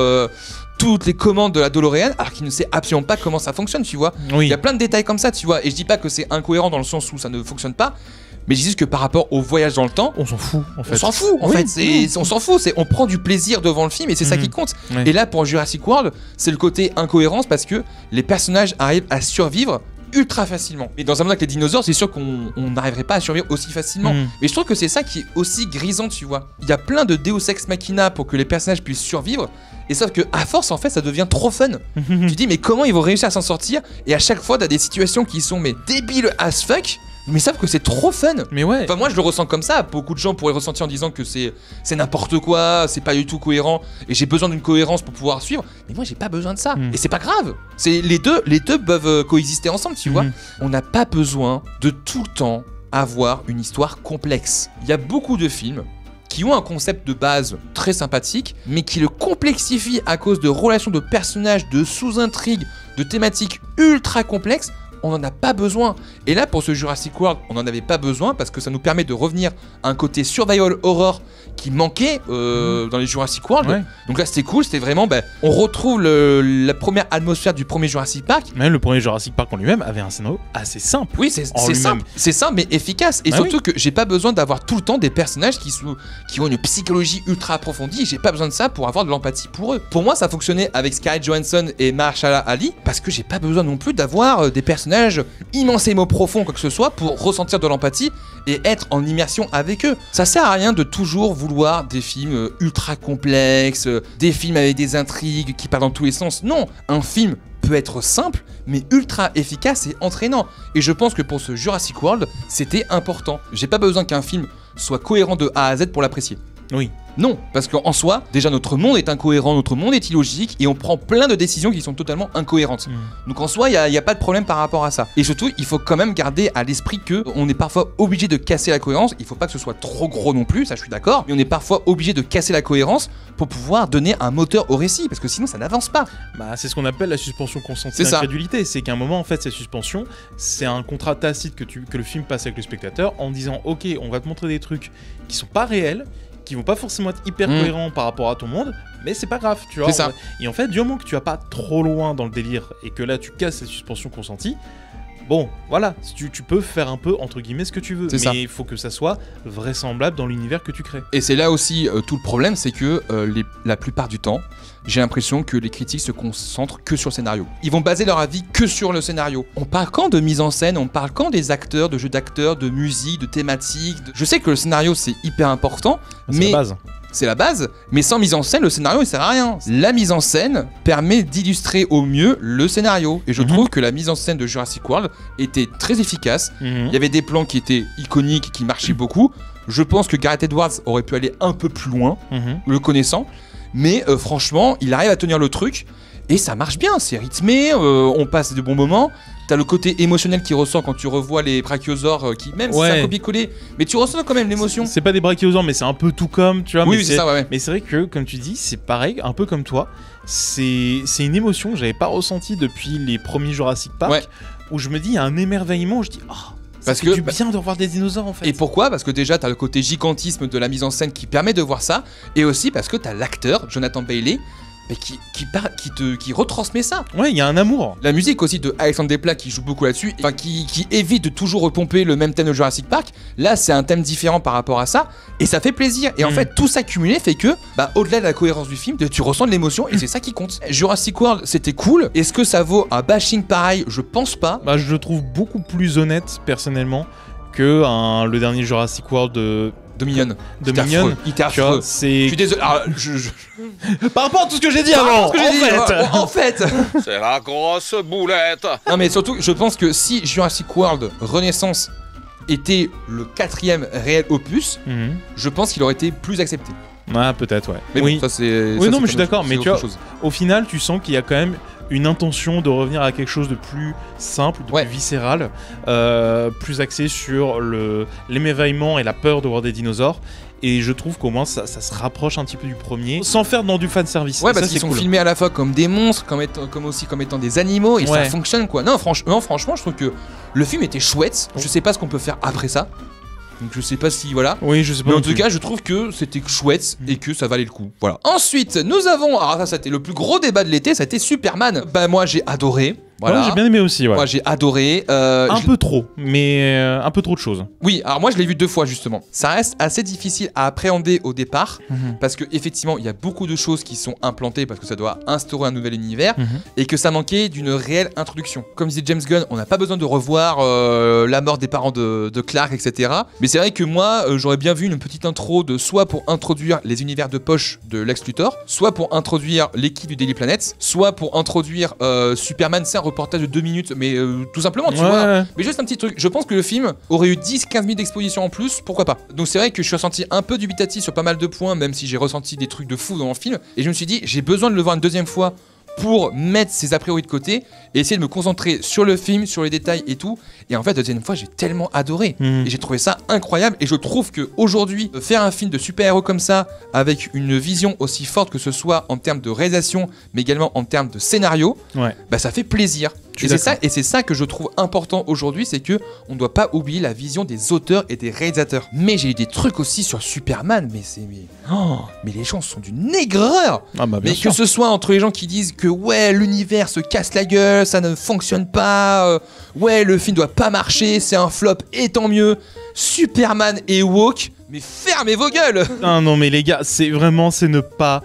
toutes les commandes de la DeLorean alors qu'il ne sait absolument pas comment ça fonctionne, tu vois. Oui. Il y a plein de détails comme ça, tu vois. Et je dis pas que c'est incohérent dans le sens où ça ne fonctionne pas. Mais je dis juste que par rapport au voyage dans le temps, on s'en fout en fait. On s'en fout en fait, on s'en fout, on prend du plaisir devant le film et c'est ça qui compte. Ouais. Et là pour Jurassic World, c'est le côté incohérence parce que les personnages arrivent à survivre ultra facilement. Mais dans un monde avec les dinosaures, c'est sûr qu'on n'arriverait pas à survivre aussi facilement. Mais je trouve que c'est ça qui est aussi grisant, tu vois. Il y a plein de Deus Ex Machina pour que les personnages puissent survivre. Et sauf que à force en fait ça devient trop fun. Tu dis mais comment ils vont réussir à s'en sortir. Et à chaque fois t'as des situations qui sont mais débiles as fuck. mais ils savent que c'est trop fun. Mais ouais. Enfin moi je le ressens comme ça, beaucoup de gens pourraient le ressentir en disant que c'est n'importe quoi, c'est pas du tout cohérent et j'ai besoin d'une cohérence pour pouvoir suivre, mais moi j'ai pas besoin de ça. Et c'est pas grave, c'est les deux peuvent coexister ensemble, tu vois. On n'a pas besoin de tout le temps avoir une histoire complexe. Il y a beaucoup de films qui ont un concept de base très sympathique, mais qui le complexifient à cause de relations de personnages, de sous-intrigues, de thématiques ultra complexes. On n'en a pas besoin. Et là, pour ce Jurassic World, on n'en avait pas besoin parce que ça nous permet de revenir à un côté survival horror qui manquait dans les Jurassic World. Ouais. Donc là, c'était cool. C'était vraiment, on retrouve la première atmosphère du premier Jurassic Park. Même le premier Jurassic Park en lui-même avait un scénario assez simple. Oui, c'est simple. C'est simple, mais efficace. Et surtout que j'ai pas besoin d'avoir tout le temps des personnages qui ont une psychologie ultra approfondie. J'ai pas besoin de ça pour avoir de l'empathie pour eux. Pour moi, ça fonctionnait avec Scarlett Johansson et Mahershala Ali parce que j'ai pas besoin non plus d'avoir des personnages immensément profonds, quoi que ce soit, pour ressentir de l'empathie et être en immersion avec eux. Ça sert à rien de toujours vouloir des films ultra complexes, des films avec des intrigues qui partent dans tous les sens. Non, un film peut être simple, mais ultra efficace et entraînant. Et je pense que pour ce Jurassic World, c'était important. J'ai pas besoin qu'un film soit cohérent de A à Z pour l'apprécier. Oui. Non, parce qu'en soi, déjà notre monde est incohérent, notre monde est illogique et on prend plein de décisions qui sont totalement incohérentes. Donc en soi, il n'y a pas de problème par rapport à ça. Et surtout, il faut quand même garder à l'esprit qu'on est parfois obligé de casser la cohérence. Il ne faut pas que ce soit trop gros non plus, ça je suis d'accord. Mais on est parfois obligé de casser la cohérence pour pouvoir donner un moteur au récit, parce que sinon ça n'avance pas. Bah, c'est ce qu'on appelle la suspension consentie d'incrédulité. C'est qu'à un moment, en fait, cette suspension, c'est un contrat tacite que le film passe avec le spectateur en disant « Ok, on va te montrer des trucs qui sont pas réels, qui vont pas forcément être hyper cohérents par rapport à ton monde, mais c'est pas grave, tu vois. Ça. Et en fait, du moment que tu vas pas trop loin dans le délire et que là tu casses cette suspension consentie, bon, voilà, tu peux faire un peu entre guillemets ce que tu veux, mais il faut que ça soit vraisemblable dans l'univers que tu crées. Et c'est là aussi tout le problème, c'est que la plupart du temps, j'ai l'impression que les critiques se concentrent que sur le scénario. Ils vont baser leur avis que sur le scénario. On parle quand de mise en scène, on parle quand des acteurs, de jeux d'acteurs, de musique, de thématiques. Je sais que le scénario c'est hyper important, mais la base. C'est la base, mais sans mise en scène, le scénario il sert à rien. La mise en scène permet d'illustrer au mieux le scénario. Et je trouve que la mise en scène de Jurassic World était très efficace. Il y avait des plans qui étaient iconiques, qui marchaient beaucoup. Je pense que Gareth Edwards aurait pu aller un peu plus loin, le connaissant. Mais franchement, il arrive à tenir le truc. Et ça marche bien, c'est rythmé, on passe de bons moments. T'as le côté émotionnel qui ressort quand tu revois les brachiosaures qui, même si c'est un copier-coller, mais tu ressens quand même l'émotion. C'est pas des brachiosaures, mais c'est un peu tout comme, tu vois. Oui, c'est ça, ouais. Mais c'est vrai que, comme tu dis, c'est pareil, un peu comme toi. C'est une émotion que j'avais pas ressentie depuis les premiers Jurassic Park, où je me dis, il y a un émerveillement, où je dis, oh, ça fait du bien de revoir des dinosaures en fait. Et pourquoi ? Parce que déjà t'as le côté gigantisme de la mise en scène qui permet de voir ça, et aussi parce que t'as l'acteur, Jonathan Bailey, mais qui retransmet ça. Ouais, il y a un amour. La musique aussi de Alexandre Desplat qui joue beaucoup là-dessus, enfin qui évite de toujours repomper le même thème de Jurassic Park. Là, c'est un thème différent par rapport à ça, et ça fait plaisir. Et en fait, tout ça cumulé fait que, au-delà de la cohérence du film, tu ressens de l'émotion, et c'est ça qui compte. Jurassic World, c'était cool. Est-ce que ça vaut un bashing pareil ? Je pense pas. Je le trouve beaucoup plus honnête personnellement que le dernier Jurassic World de Dominion. Il était affreux. Je suis désolé. Par rapport à tout ce que j'ai dit avant. En fait. C'est la grosse boulette. Non mais surtout, je pense que si Jurassic World Renaissance était le 4e réel opus, je pense qu'il aurait été plus accepté. Ah, peut-être, ouais. Mais bon, ça c'est. Oui, non, mais je suis d'accord. Mais tu vois, au final, tu sens qu'il y a quand même une intention de revenir à quelque chose de plus simple, de plus viscéral, plus axé sur l'émerveillement et la peur de voir des dinosaures. Et je trouve qu'au moins ça se rapproche un petit peu du premier, sans faire dans du fanservice. Ouais, parce qu'ils sont filmés à la fois comme des monstres, comme étant des animaux, et ça fonctionne quoi. Non, franchement, je trouve que le film était chouette. Je sais pas ce qu'on peut faire après ça. Donc je sais pas si voilà. Oui, je sais pas. Mais en tout cas, je trouve que c'était chouette et que ça valait le coup. Voilà. Ensuite, nous avons, alors ça c'était le plus gros débat de l'été, ça a été Superman. Moi j'ai adoré. Voilà. Ouais, j'ai bien aimé aussi. Ouais. Moi j'ai adoré. Un peu trop, mais un peu trop de choses. Oui, alors moi je l'ai vu 2 fois justement. Ça reste assez difficile à appréhender au départ parce que effectivement il y a beaucoup de choses qui sont implantées parce que ça doit instaurer un nouvel univers et que ça manquait d'une réelle introduction. Comme disait James Gunn, on n'a pas besoin de revoir la mort des parents de Clark, etc. Mais c'est vrai que moi j'aurais bien vu une petite intro de soit pour introduire les univers de poche de Lex Luthor, soit pour introduire l'équipe du Daily Planet, soit pour introduire Superman, c'est un reportage de 2 minutes, mais tout simplement, tu vois. Mais juste un petit truc, je pense que le film aurait eu 10-15 minutes d'exposition en plus, pourquoi pas. Donc c'est vrai que je suis ressenti un peu dubitatif sur pas mal de points, même si j'ai ressenti des trucs de fou dans le film, et je me suis dit, j'ai besoin de le voir une deuxième fois pour mettre ses a priori de côté et essayer de me concentrer sur le film, sur les détails et tout. Et en fait, la deuxième fois, j'ai tellement adoré. Et j'ai trouvé ça incroyable. Et je trouve qu'aujourd'hui, faire un film de super-héros comme ça, avec une vision aussi forte que ce soit en termes de réalisation, mais également en termes de scénario, bah, ça fait plaisir. Et c'est ça que je trouve important aujourd'hui, c'est que on ne doit pas oublier la vision des auteurs et des réalisateurs. Mais j'ai eu des trucs aussi sur Superman, mais les gens sont d'une aigreur. Mais que ce soit entre les gens qui disent que ouais, l'univers se casse la gueule, ça ne fonctionne pas, ouais, le film doit pas marcher, c'est un flop, et tant mieux. Superman et woke, mais fermez vos gueules. Non mais les gars, c'est ne pas...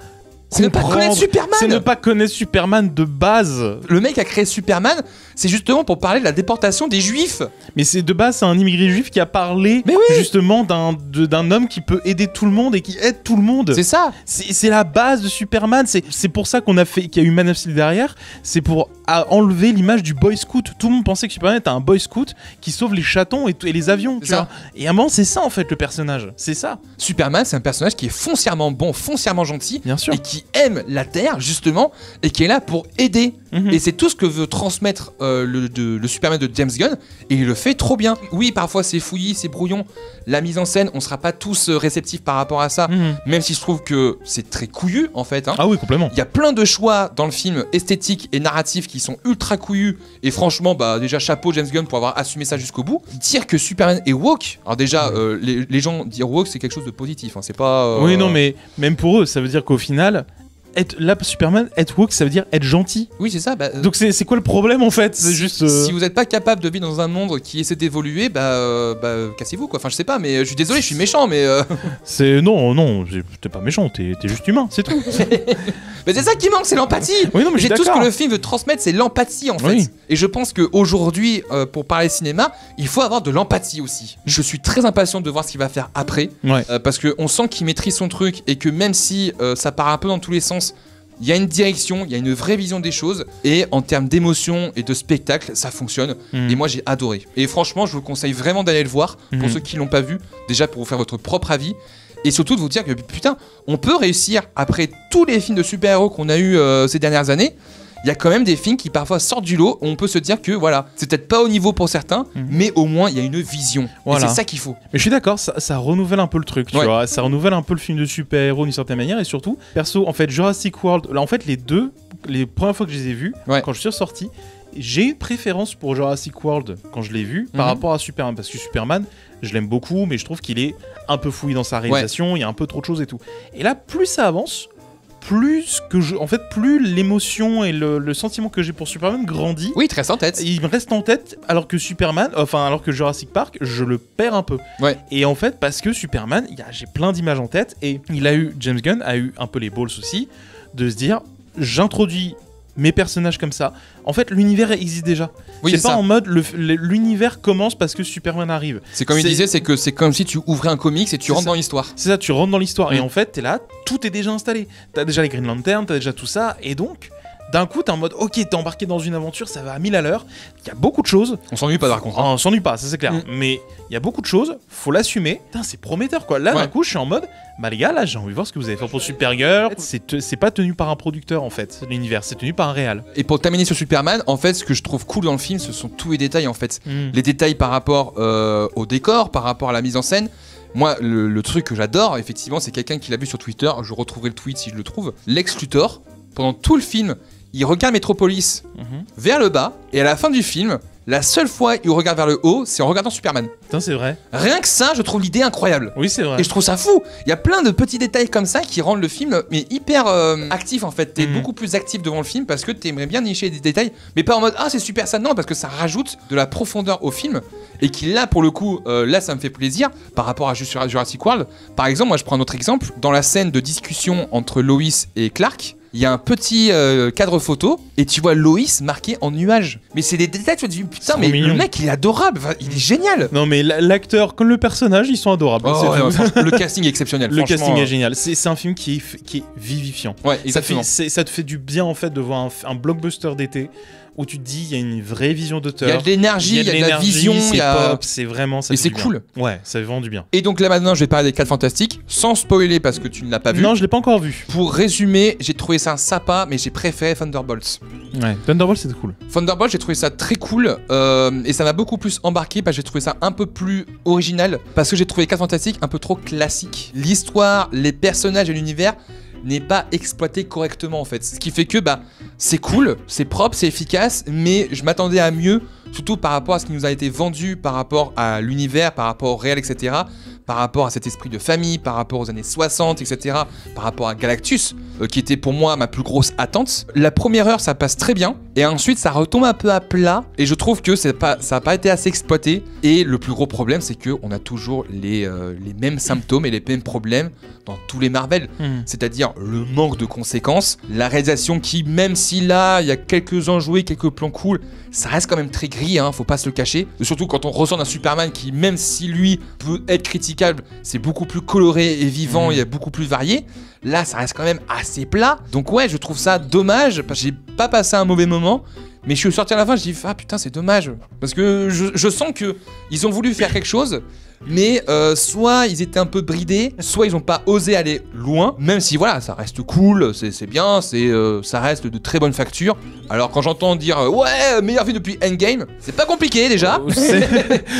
C'est ne pas connaître Superman. C'est ne pas connaître Superman de base. Le mec a créé Superman, c'est justement pour parler de la déportation des Juifs. Mais c'est de base, c'est un immigré juif qui a parlé justement d'un homme qui peut aider tout le monde et qui aide tout le monde. C'est ça. C'est la base de Superman. C'est pour ça qu'il y a eu Man of Steel derrière. C'est pour enlever l'image du Boy Scout. Tout le monde pensait que Superman était un Boy Scout qui sauve les chatons et les avions. Tu vois. Et à un moment, c'est ça en fait le personnage. C'est ça. Superman, c'est un personnage qui est foncièrement bon, foncièrement gentil. Bien sûr. Et qui aime la Terre justement et qui est là pour aider. Et c'est tout ce que veut transmettre le Superman de James Gunn, et il le fait trop bien. Oui, parfois c'est fouillis, c'est brouillon, la mise en scène, on sera pas tous réceptifs par rapport à ça, même si je trouve que c'est très couillu en fait. Ah oui, complètement. Il y a plein de choix dans le film esthétiques et narratifs qui sont ultra couillus, et franchement, bah déjà chapeau James Gunn pour avoir assumé ça jusqu'au bout. Dire que Superman est woke, alors déjà les gens dire woke c'est quelque chose de positif, c'est pas... Oui, non, mais même pour eux, ça veut dire qu'au final... Superman, être woke, ça veut dire être gentil. Oui, c'est ça. Donc c'est quoi le problème en fait? C'est juste. Si vous n'êtes pas capable de vivre dans un monde qui essaie d'évoluer, cassez-vous quoi. Enfin, je sais pas, mais je suis désolé, je suis méchant, mais. C'est non, t'es pas méchant, t'es juste humain, c'est tout. Mais c'est ça qui manque, c'est l'empathie. Oui, non, mais tout ce que le film veut transmettre, c'est l'empathie en fait. Oui. Et je pense qu'aujourd'hui, pour parler cinéma, il faut avoir de l'empathie aussi. Je suis très impatient de voir ce qu'il va faire après, parce qu'on sent qu'il maîtrise son truc et que même si ça part un peu dans tous les sens, il y a une direction, il y a une vraie vision des choses, et en termes d'émotion et de spectacle, ça fonctionne. Et moi j'ai adoré. Et franchement, je vous conseille vraiment d'aller le voir, pour ceux qui l'ont pas vu, déjà pour vous faire votre propre avis, et surtout de vous dire que putain, on peut réussir après tous les films de super-héros qu'on a eu ces dernières années. Il y a quand même des films qui parfois sortent du lot, où on peut se dire que voilà, c'est peut-être pas au niveau pour certains, mais au moins il y a une vision. Voilà. Et c'est ça qu'il faut. Mais je suis d'accord, ça renouvelle un peu le truc, tu vois, ça renouvelle un peu le film de super-héros d'une certaine manière, et surtout, perso, en fait, Jurassic World, là en fait les premières fois que je les ai vus, quand je suis ressorti, j'ai une préférence pour Jurassic World quand je l'ai vu par rapport à Superman, parce que Superman, je l'aime beaucoup, mais je trouve qu'il est un peu fouillé dans sa réalisation, il y a un peu trop de choses et tout. Et là, plus ça avance, plus l'émotion et le sentiment que j'ai pour Superman grandit. Oui, il te reste en tête. Il me reste en tête, alors que Jurassic Park, je le perds un peu. Et en fait, parce que Superman, j'ai plein d'images en tête, et James Gunn a eu un peu les balls aussi, de se dire, j'introduis mes personnages comme ça. En fait, l'univers existe déjà. Oui, c'est pas ça. En mode l'univers commence parce que Superman arrive. C'est comme il disait, c'est que c'est comme si tu ouvrais un comics et tu rentres dans l'histoire. C'est ça, tu rentres dans l'histoire. Et en fait, t'es là, tout est déjà installé. T'as déjà les Green Lantern, t'as déjà tout ça. Et donc, d'un coup, t'es en mode, ok, t'es embarqué dans une aventure, ça va à 1000 à l'heure. Il y a beaucoup de choses. On s'ennuie pas par contre. On s'ennuie pas, ça c'est clair. Mais il y a beaucoup de choses, faut l'assumer. Putain, c'est prometteur quoi. Là, d'un coup, je suis en mode, bah les gars, là, j'ai envie de voir ce que vous allez faire pour Supergirl. C'est pas tenu par un producteur en fait, l'univers, c'est tenu par un réal. Et pour terminer sur Superman, en fait, ce que je trouve cool dans le film, ce sont tous les détails en fait. Les détails par rapport au décor, par rapport à la mise en scène. Moi, le truc que j'adore, effectivement, c'est quelqu'un qui l'a vu sur Twitter. Je retrouverai le tweet si je le trouve. Lex Luthor, pendant tout le film, il regarde Metropolis vers le bas, et à la fin du film, la seule fois où il regarde vers le haut, c'est en regardant Superman. Putain, c'est vrai. Rien que ça, je trouve l'idée incroyable. Oui, c'est vrai. Et je trouve ça fou. Il y a plein de petits détails comme ça qui rendent le film hyper actif en fait. T'es beaucoup plus actif devant le film parce que t'aimerais bien nicher des détails, mais pas en mode ah c'est super ça, non, parce que ça rajoute de la profondeur au film, et qui là pour le coup, là ça me fait plaisir par rapport à Jurassic World. Par exemple, moi je prends un autre exemple, dans la scène de discussion entre Lois et Clark, il y a un petit cadre photo et tu vois Loïs marqué en nuage. Mais c'est des détails, tu te dis putain, mais mignon. Le mec il est adorable, il est génial. Non mais l'acteur comme le personnage, ils sont adorables. Le casting est exceptionnel. Le casting est génial. C'est un film qui est vivifiant. Ouais, exactement. Ça te fait du bien en fait de voir un blockbuster d'été où tu te dis il y a une vraie vision d'auteur. Il y a de l'énergie, il y a de la vision, c'est pop, c'est vraiment ça. Et c'est cool. Ouais, ça vend du bien. Et donc là maintenant, je vais parler des 4 Fantastiques, sans spoiler parce que tu ne l'as pas vu. Non, je l'ai pas encore vu. Pour résumer, j'ai trouvé ça sympa, mais j'ai préféré Thunderbolts. Ouais, Thunderbolts c'était cool. Thunderbolts, j'ai trouvé ça très cool et ça m'a beaucoup plus embarqué parce que j'ai trouvé ça un peu plus original parce que j'ai trouvé 4 Fantastiques un peu trop classique. L'histoire, les personnages et l'univers n'est pas exploité correctement en fait. Ce qui fait que c'est cool, c'est propre, c'est efficace, mais je m'attendais à mieux, surtout par rapport à ce qui nous a été vendu, par rapport à l'univers, par rapport au réel, etc. Par rapport à cet esprit de famille, par rapport aux années 60, etc. Par rapport à Galactus, qui était pour moi ma plus grosse attente. La première heure, ça passe très bien, et ensuite ça retombe un peu à plat, et je trouve que ça n'a pas été assez exploité. Et le plus gros problème, c'est qu'on a toujours les mêmes symptômes et les mêmes problèmes dans tous les Marvel. C'est-à-dire le manque de conséquences, la réalisation qui, même si là, il y a quelques enjoués, quelques plans cool, ça reste quand même très gris, hein, faut pas se le cacher. Et surtout quand on ressent d'un Superman qui, même si lui peut être critiquable, c'est beaucoup plus coloré et vivant, il y a beaucoup plus varié. Là, ça reste quand même assez plat. Donc ouais, je trouve ça dommage, parce que j'ai pas passé un mauvais moment. Mais je suis sorti à la fin, je dis ah putain c'est dommage. Parce que je sens que ils ont voulu faire quelque chose, mais soit ils étaient un peu bridés, soit ils n'ont pas osé aller loin. Même si voilà, ça reste cool, c'est bien, ça reste de très bonne facture. Alors quand j'entends dire ouais, meilleur film depuis Endgame, c'est pas compliqué déjà.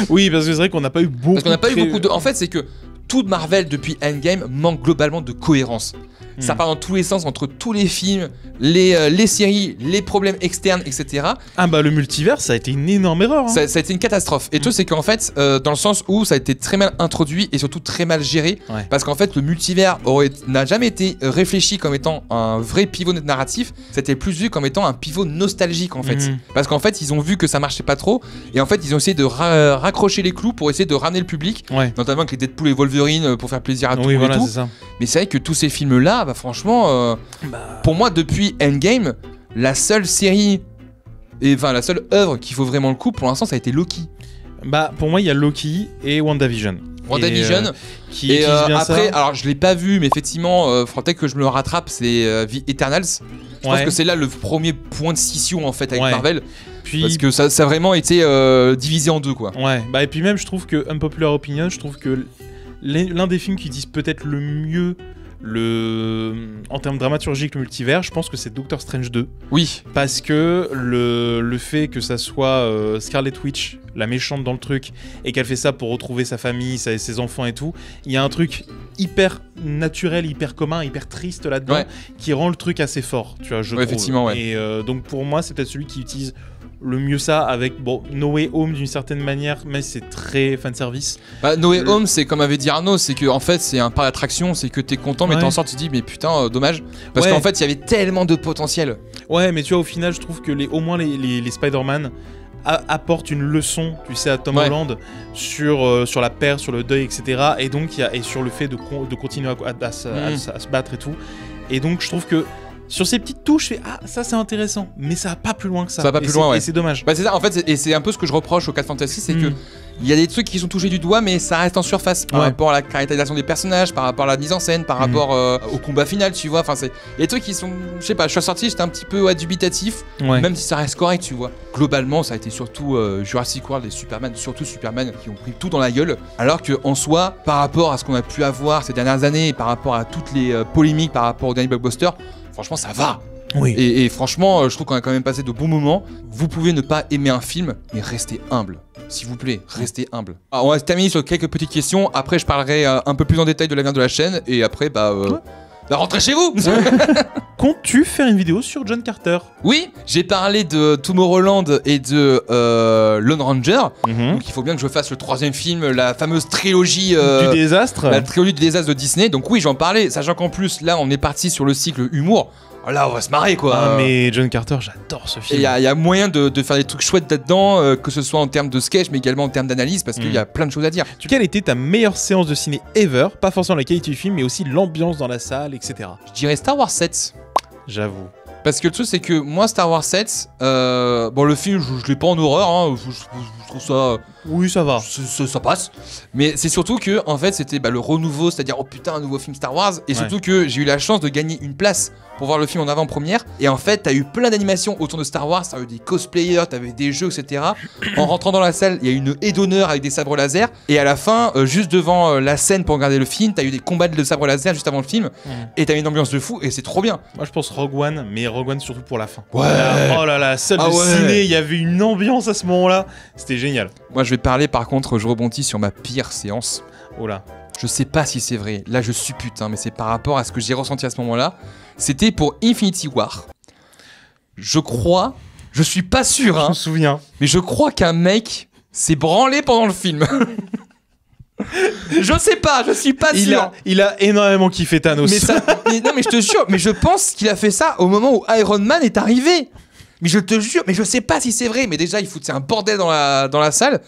Oui, parce que c'est vrai qu'on n'a pas eu beaucoup. Parce qu'on n'a pas eu beaucoup de. En fait, c'est que tout Marvel depuis Endgame manque globalement de cohérence. Ça part dans tous les sens entre tous les films, les séries, les problèmes externes, etc. Ah bah le multivers, ça a été une énorme erreur. Hein. Ça a été une catastrophe. Et tout, c'est qu'en fait, dans le sens où ça a été très mal introduit et surtout très mal géré, parce qu'en fait, le multivers n'a jamais été réfléchi comme étant un vrai pivot narratif. C'était plus vu comme étant un pivot nostalgique en fait. Parce qu'en fait, ils ont vu que ça marchait pas trop, et en fait, ils ont essayé de raccrocher les clous pour essayer de ramener le public, notamment avec les Deadpool et Wolverine pour faire plaisir à tout le monde et tout. Mais c'est vrai que tous ces films-là, franchement, pour moi, depuis Endgame, la seule série, la seule œuvre qui vaut vraiment le coup, pour l'instant, ça a été Loki. Bah, pour moi, il y a Loki et WandaVision. WandaVision. Et après, alors je l'ai pas vu, mais effectivement, faudrait peut-être que je me le rattrape, c'est The Eternals. Je pense que c'est là le premier point de scission en fait avec Marvel. Parce que ça a vraiment été divisé en deux, quoi. Ouais, bah et puis même, je trouve que Unpopular Opinion, je trouve que l'un des films qui disent peut-être le mieux en termes dramaturgiques le multivers, je pense que c'est Doctor Strange 2. Oui. Parce que le fait que ça soit Scarlet Witch, la méchante dans le truc, et qu'elle fait ça pour retrouver sa famille, ses enfants et tout, il y a un truc hyper naturel, hyper commun, hyper triste là-dedans, qui rend le truc assez fort, tu vois, je trouve. Effectivement, Et donc pour moi, c'est peut-être celui qui utilise le mieux ça avec No Way Home d'une certaine manière, mais c'est très fanservice. No Way Home, c'est comme avait dit Arnaud, c'est que en fait c'est un parc d'attraction, c'est que t'es content mais t'en sors, tu te dis mais putain dommage, parce qu'en fait il y avait tellement de potentiel. Ouais, mais tu vois, au final je trouve que au moins les Spider-Man apportent une leçon, tu sais, à Tom Holland sur la perte, sur le deuil, etc. Et donc et sur le fait de continuer à se battre et tout. Et donc je trouve que sur ces petites touches, je fais ça c'est intéressant, mais ça va pas plus loin que ça. Ça va pas plus loin, et c'est dommage. Bah c'est ça, en fait, et c'est un peu ce que je reproche aux 4 Fantastiques, c'est que il y a des trucs qui sont touchés du doigt, mais ça reste en surface par rapport à la caractérisation des personnages, par rapport à la mise en scène, par rapport au combat final, tu vois. Enfin, il y a des trucs qui sont, je sais pas, je suis sorti, j'étais un petit peu dubitatif, même si ça reste correct, tu vois. Globalement, ça a été surtout Jurassic World et Superman, surtout Superman, qui ont pris tout dans la gueule, alors que en soi, par rapport à ce qu'on a pu avoir ces dernières années, et par rapport à toutes les polémiques, par rapport au dernier blockbuster, franchement, ça va. Oui. Et franchement, je trouve qu'on a quand même passé de bons moments. Vous pouvez ne pas aimer un film, mais restez humble. S'il vous plaît, restez humble. Alors, on va se terminer sur quelques petites questions. Après, je parlerai un peu plus en détail de l'avenir de la chaîne. Et après, rentrez chez vous. Comptes-tu faire une vidéo sur John Carter? Oui, j'ai parlé de Tomorrowland et de Lone Ranger. Donc il faut bien que je fasse le 3e film, la fameuse trilogie du désastre. La trilogie du désastre de Disney. Donc oui, j'en parlais, sachant qu'en plus, là, on est parti sur le cycle humour. Là, on va se marrer, quoi. Ah, mais John Carter, j'adore ce film. Et il y a moyen de faire des trucs chouettes là-dedans, que ce soit en termes de sketch, mais également en termes d'analyse, parce qu'il y a plein de choses à dire. Quelle était ta meilleure séance de ciné ever? Pas forcément la qualité du film, mais aussi l'ambiance dans la salle, etc. Je dirais Star Wars 7. J'avoue. Parce que le truc, c'est que moi, Star Wars 7, le film, je l'ai pas en horreur, hein, je trouve ça... Oui, ça va. Ça passe. Mais c'est surtout que, en fait, c'était le renouveau, c'est-à-dire, oh putain, un nouveau film Star Wars. Et surtout que j'ai eu la chance de gagner une place pour voir le film en avant-première. Et en fait, t'as eu plein d'animations autour de Star Wars, t'as eu des cosplayers, t'avais des jeux, etc. En rentrant dans la salle, il y a eu une haie d'honneur avec des sabres laser. Et à la fin, juste devant la scène pour regarder le film, t'as eu des combats de sabres laser juste avant le film. Et t'as une ambiance de fou et c'est trop bien. Moi, je pense Rogue One, mais Rogue One surtout pour la fin. Ouais. Oh là là, salle de ciné, il y avait une ambiance à ce moment-là. C'était génial. Moi, je vais parler, par contre, je rebondis sur ma pire séance. Oh là. Je sais pas si c'est vrai, là je suppute, mais c'est par rapport à ce que j'ai ressenti à ce moment-là. C'était pour Infinity War. Je crois, je suis pas sûr, Je me souviens. mais je crois qu'un mec s'est branlé pendant le film. Je sais pas, je suis pas sûr. Il a énormément kiffé Thanos. Non mais je te jure, mais je pense qu'il a fait ça au moment où Iron Man est arrivé. Mais je te jure, mais je sais pas si c'est vrai. Mais déjà, il foutait un bordel dans la salle.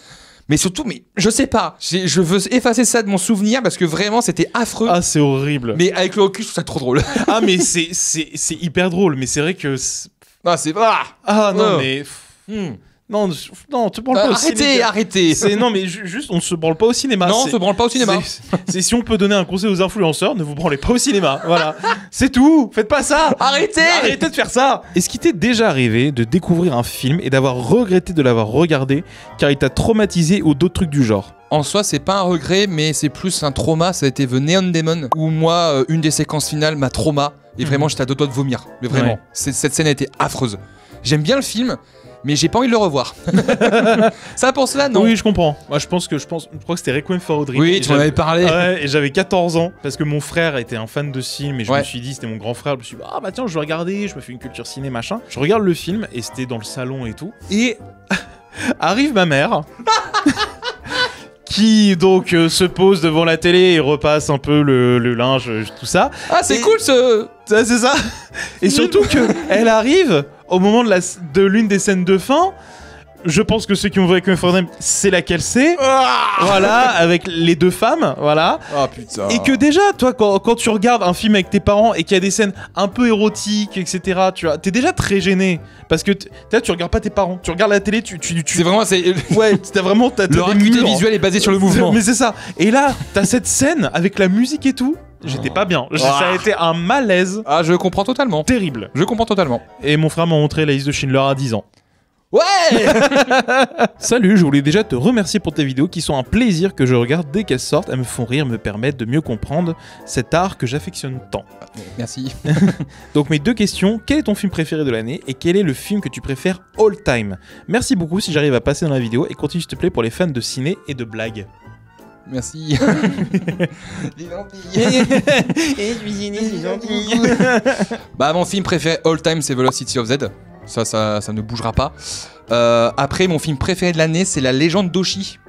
Mais surtout, mais je sais pas. Je veux effacer ça de mon souvenir parce que vraiment, c'était affreux. Ah, c'est horrible. Mais avec le recul, je trouve ça trop drôle. Ah, mais c'est hyper drôle. Mais c'est vrai que... Ah, c'est pas... Ah, non, mais... Non, te branle pas au cinéma. Arrêtez. Non, mais juste, on se branle pas au cinéma. Non, on se branle pas au cinéma. C'est si on peut donner un conseil aux influenceurs, ne vous branlez pas au cinéma. Voilà. C'est tout. Faites pas ça. Arrêtez de faire ça. Est-ce qu'il t'est déjà arrivé de découvrir un film et d'avoir regretté de l'avoir regardé car il t'a traumatisé ou d'autres trucs du genre? En soi, c'est pas un regret, mais c'est plus un trauma. Ça a été The Neon Demon, où moi, une des séquences finales m'a trauma. Et vraiment, j'étais à deux doigts de vomir. Mais vraiment, cette scène a été affreuse. J'aime bien le film, mais j'ai pas envie de le revoir. Ça pour cela, non. Oui, je comprends. Moi, je crois que c'était Requiem for a Dream. Oui, tu m'en avais parlé. Ouais, et j'avais 14 ans parce que mon frère était un fan de ce film et je me suis dit, c'était mon grand frère. Je me suis dit, ah bah tiens, je vais regarder, je me fais une culture ciné, machin. Je regarde le film et c'était dans le salon et tout. Et arrive ma mère. Qui donc se pose devant la télé et repasse un peu le linge, tout ça. Ah, c'est cool ce... C'est ça. Et surtout qu'elle arrive au moment de l'une des scènes de fin. Je pense que ceux qui ont vu Requiem for a Dream, c'est laquelle c'est. Voilà, avec les deux femmes, voilà. Ah putain. Et que déjà, toi, quand tu regardes un film avec tes parents et qu'il y a des scènes un peu érotiques, etc., tu vois, t'es déjà très gêné. Parce que là, tu regardes pas tes parents. Tu regardes la télé, C'est vraiment... Ouais, t'as vraiment... Leur acuité visuelle est basée sur le mouvement. Mais c'est ça. Et là, t'as cette scène avec la musique et tout. J'étais pas bien. Ça a été un malaise. Ah, je comprends totalement. Terrible. Je comprends totalement. Et mon frère m'a montré la liste de Schindler à 10 ans. Ouais. Salut, je voulais déjà te remercier pour tes vidéos qui sont un plaisir que je regarde dès qu'elles sortent. Elles me font rire, me permettent de mieux comprendre cet art que j'affectionne tant. Merci. Donc mes deux questions, quel est ton film préféré de l'année et quel est le film que tu préfères all time? Merci beaucoup si j'arrive à passer dans la vidéo et continue s'il te plaît pour les fans de ciné et de blagues. Merci. Bah mon film préféré all time c'est Velocity of Z. Ça ne bougera pas. Après mon film préféré de l'année c'est La Légende d'Oshi.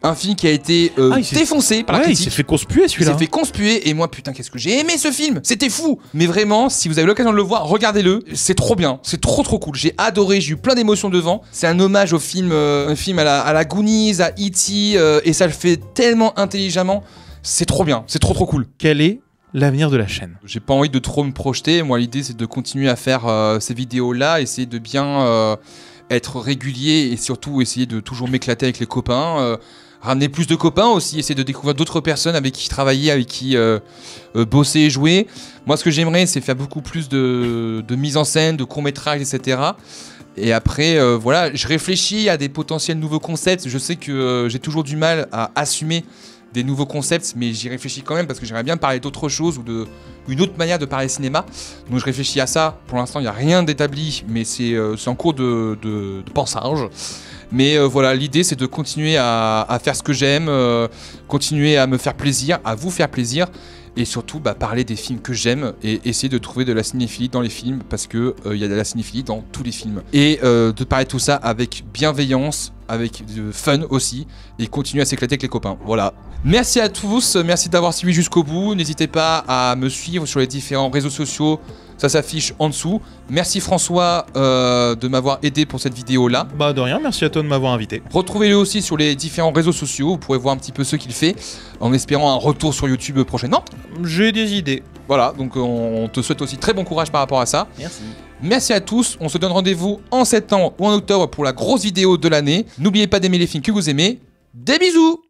Un film qui a été défoncé par la critique. Il s'est fait conspuer celui-là. Il s'est fait conspuer et moi putain qu'est-ce que j'ai aimé ce film. C'était fou. Mais vraiment si vous avez l'occasion de le voir, regardez-le. C'est trop bien. C'est trop cool. J'ai adoré. J'ai eu plein d'émotions devant. C'est un hommage au film, un film à la Goonies, à E.T. Et ça le fait tellement intelligemment. C'est trop bien. C'est trop cool. Quel est l'avenir de la chaîne? J'ai pas envie de trop me projeter. Moi l'idée c'est de continuer à faire ces vidéos-là, essayer de bien être régulier et surtout essayer de toujours m'éclater avec les copains. Ramener plus de copains aussi, essayer de découvrir d'autres personnes avec qui travailler, avec qui bosser et jouer. Moi, ce que j'aimerais, c'est faire beaucoup plus de mise en scène, de courts-métrages, etc. Et après, voilà, je réfléchis à des potentiels nouveaux concepts. Je sais que j'ai toujours du mal à assumer des nouveaux concepts, mais j'y réfléchis quand même parce que j'aimerais bien parler d'autre chose ou d'une autre manière de parler cinéma. Donc je réfléchis à ça. Pour l'instant, il n'y a rien d'établi, mais c'est en cours de pensage. Mais voilà, l'idée c'est de continuer à faire ce que j'aime, continuer à me faire plaisir, à vous faire plaisir et surtout parler des films que j'aime et essayer de trouver de la cinéphilie dans les films parce que y a de la cinéphilie dans tous les films. Et de parler de tout ça avec bienveillance, avec de fun aussi et continuer à s'éclater avec les copains. Voilà. Merci à tous, merci d'avoir suivi jusqu'au bout. N'hésitez pas à me suivre sur les différents réseaux sociaux. Ça s'affiche en dessous. Merci François de m'avoir aidé pour cette vidéo-là. Bah de rien, merci à toi de m'avoir invité. Retrouvez-le aussi sur les différents réseaux sociaux. Vous pourrez voir un petit peu ce qu'il fait en espérant un retour sur YouTube prochainement. J'ai des idées. Voilà, donc on te souhaite aussi très bon courage par rapport à ça. Merci. Merci à tous. On se donne rendez-vous en septembre ou en octobre pour la grosse vidéo de l'année. N'oubliez pas d'aimer les films que vous aimez. Des bisous!